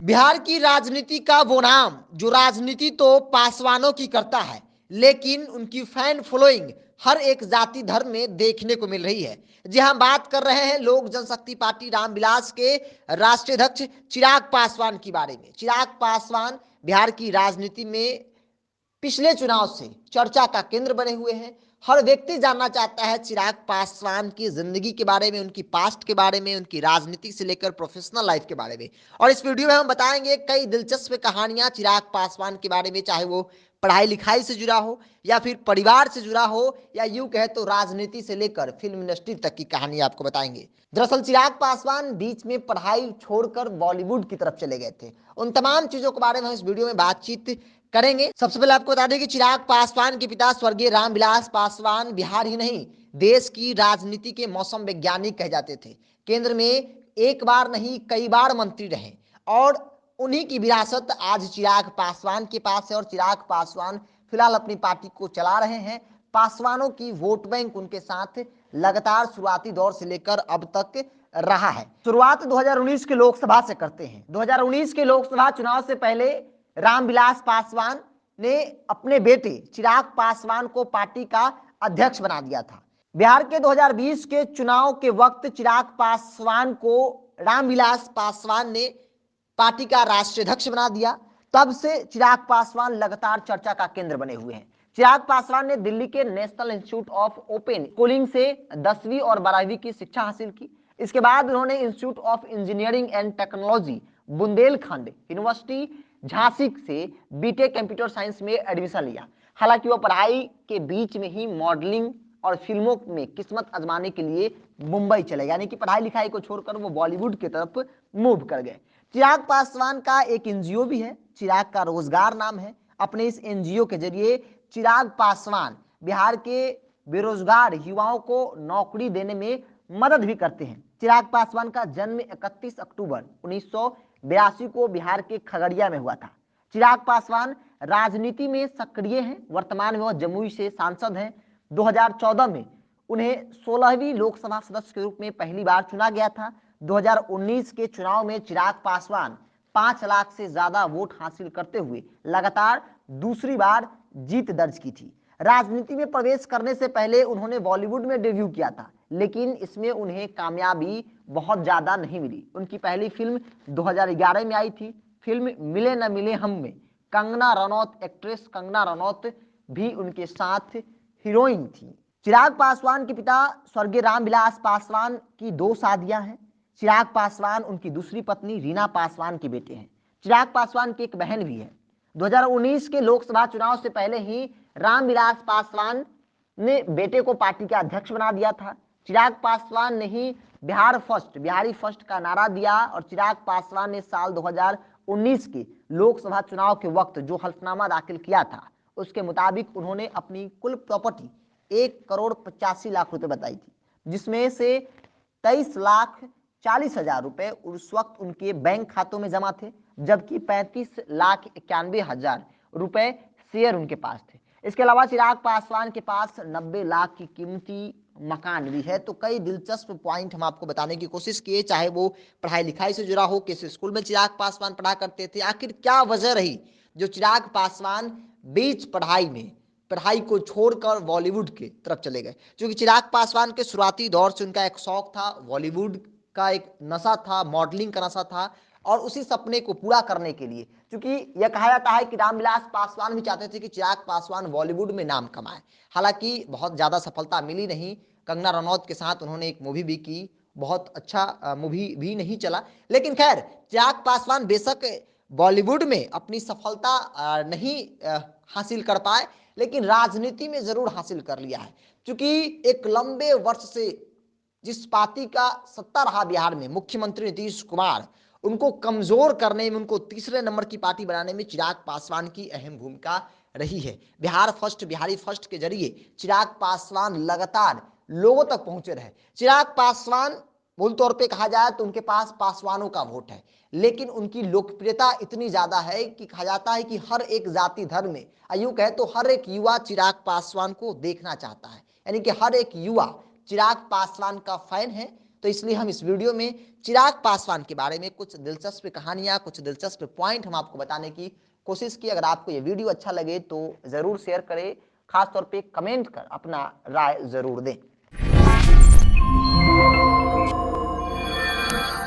बिहार की राजनीति का वो नाम जो राजनीति तो पासवानों की करता है, लेकिन उनकी फैन फॉलोइंग हर एक जाति धर्म में देखने को मिल रही है। जी हम बात कर रहे हैं लोक जनशक्ति पार्टी रामविलास के राष्ट्रीय अध्यक्ष चिराग पासवान के बारे में। चिराग पासवान बिहार की राजनीति में पिछले चुनाव से चर्चा का केंद्र बने हुए हैं। हर व्यक्ति जानना चाहता है चिराग पासवान की जिंदगी के बारे में, उनकी पास्ट के बारे में, उनकी राजनीति से लेकर प्रोफेशनल लाइफ के बारे में। और इस वीडियो में हम बताएंगे कई दिलचस्प कहानियां चिराग पासवान के बारे में, चाहे वो पढ़ाई लिखाई से जुड़ा हो या फिर परिवार से जुड़ा हो या यूं कहे तो राजनीति से लेकर फिल्म इंडस्ट्री तक की कहानी आपको बताएंगे। दरअसल चिराग पासवान बीच में पढ़ाई छोड़कर बॉलीवुड की तरफ चले गए थे। उन तमाम चीजों के बारे में हम इस वीडियो में बातचीत करेंगे। सबसे पहले आपको बता दें कि चिराग पासवान के पिता स्वर्गीय रामविलास पासवान बिहार ही नहीं देश की राजनीति के मौसम वैज्ञानिक कहे जाते थे। केंद्र में एक बार नहीं कई बार मंत्री रहे और उन्हीं की विरासत आज चिराग पासवान के पास है और चिराग पासवान फिलहाल अपनी पार्टी को चला रहे हैं। पासवानों की वोट बैंक उनके साथ लगातार शुरुआती दौर से लेकर अब तक रहा है। शुरुआत 2019 के लोकसभा से करते हैं। 2019 के लोकसभा चुनाव से पहले रामविलास पासवान ने अपने बेटे चिराग पासवान को पार्टी का अध्यक्ष बना दिया था। बिहार के 2020 के चुनाव के वक्त चिराग पासवान को रामविलास पासवान ने पार्टी का राष्ट्रीय अध्यक्ष बना दिया। तब से चिराग पासवान लगातार चर्चा का केंद्र बने हुए हैं। चिराग पासवान ने दिल्ली के national institute of open schooling से 10वीं और 12वीं की शिक्षा हासिल की। इसके बाद उन्होंने institute of engineering and technology Bundelkhand university Jhansi से बीटेक कंप्यूटर साइंस में एडमिशन लिया। हालांकि वो पढ़ाई के बीच में ही मॉडलिंग और फिल्मों में किस्मत आजमाने के लिए मुंबई चले, यानी कि पढ़ाई लिखाई को छोड़कर वो बॉलीवुड की तरफ मूव कर गए। चिराग पासवान का एक एनजीओ भी है, चिराग का रोजगार नाम है। अपने इस एनजीओ के जरिए चिराग पासवान बिहार के बेरोजगार युवाओं को नौकरी देने में मदद भी करते हैं। चिराग पासवान का जन्म 31 अक्टूबर 1982 को बिहार के खगड़िया में हुआ था। चिराग पासवान राजनीति में सक्रिय हैं। वर्तमान में वह जमुई से सांसद हैं। 2014 में उन्हें 16वीं लोकसभा सदस्य के रूप में पहली बार चुना गया था। 2019 के चुनाव में चिराग पासवान 5 लाख से ज्यादा वोट हासिल करते हुए लगातार दूसरी बार जीत दर्ज की थी। राजनीति में प्रवेश करने से पहले उन्होंने बॉलीवुड में डेब्यू किया था, लेकिन इसमें उन्हें कामयाबी बहुत ज्यादा नहीं मिली। उनकी पहली फिल्म 2011 में आई थी, फिल्म मिले न मिले हम में कंगना रनौत, एक्ट्रेस कंगना रनौत भी उनके साथ हीरोइन थी। चिराग पासवान के पिता स्वर्गीय रामविलास पासवान की 2 शादियां हैं। चिराग पासवान उनकी दूसरी पत्नी रीना पासवान के बेटे हैं। चिराग पासवान की एक बहन भी है। 2019 के लोकसभा चुनाव से पहले ही रामविलास पासवान ने बेटे को पार्टी का अध्यक्ष बना दिया था। चिराग पासवान ने ही बिहार फर्स्ट, बिहारी फर्स्ट का नारा दिया और चिराग पासवान ने साल 2019 के लोकसभा चुनाव के वक्त जो हल्फनामा दाखिल किया था उसके मुताबिक उन्होंने अपनी कुल प्रॉपर्टी 1,85,00,000 रुपए बताई थी, जिसमें से 23,40,000 रुपए उस वक्त उनके बैंक खातों में जमा थे, जबकि 35,91,000 रुपए शेयर उनके पास थे। इसके अलावा चिराग पासवान के पास 90 लाख की कीमती मकान भी है। तो कई दिलचस्प पॉइंट हम आपको बताने की कोशिश किए, चाहे वो पढ़ाई लिखाई से जुड़ा हो, किस स्कूल में चिराग पासवान पढ़ा करते थे, आखिर क्या वजह रही जो चिराग पासवान बीच पढ़ाई में पढ़ाई को छोड़कर बॉलीवुड की तरफ चले गए। क्योंकि चिराग पासवान के शुरुआती दौर से उनका एक शौक था, बॉलीवुड का एक नशा था, मॉडलिंग का नशा था और उसी सपने को पूरा करने के लिए, क्योंकि यह कहा जाता है कि रामविलास पासवान भी चाहते थे कि चिराग पासवान बॉलीवुड में नाम कमाए। हालांकि बहुत ज्यादा सफलता मिली नहीं। कंगना रनौत के साथ उन्होंने एक मूवी भी की, बहुत अच्छा मूवी भी नहीं चला। लेकिन खैर चिराग पासवान बेशक बॉलीवुड में अपनी सफलता नहीं हासिल कर पाए, लेकिन राजनीति में जरूर हासिल कर लिया है। क्योंकि एक लंबे वर्ष से जिस पार्टी का सत्ता रहा बिहार में, मुख्यमंत्री नीतीश कुमार, उनको कमजोर करने में, उनको तीसरे नंबर की पार्टी बनाने में चिराग पासवान की अहम भूमिका रही है। बिहार फर्स्ट, बिहारी फर्स्ट के जरिए चिराग पासवान लगातार लोगों तक पहुंचे रहे। चिराग पासवान मूल तौर पे कहा जाए तो उनके पास पासवानों का वोट है, लेकिन उनकी लोकप्रियता इतनी ज्यादा है कि कहा जाता है कि हर एक जाति धर्म में, यूं कहे तो हर एक युवा चिराग पासवान को देखना चाहता है। यानी कि हर एक युवा चिराग पासवान का फैन है। तो इसलिए हम इस वीडियो में चिराग पासवान के बारे में कुछ दिलचस्प कहानियां, कुछ दिलचस्प पॉइंट हम आपको बताने की कोशिश की। अगर आपको ये वीडियो अच्छा लगे तो जरूर शेयर करें, खासतौर पे कमेंट कर अपना राय जरूर दें।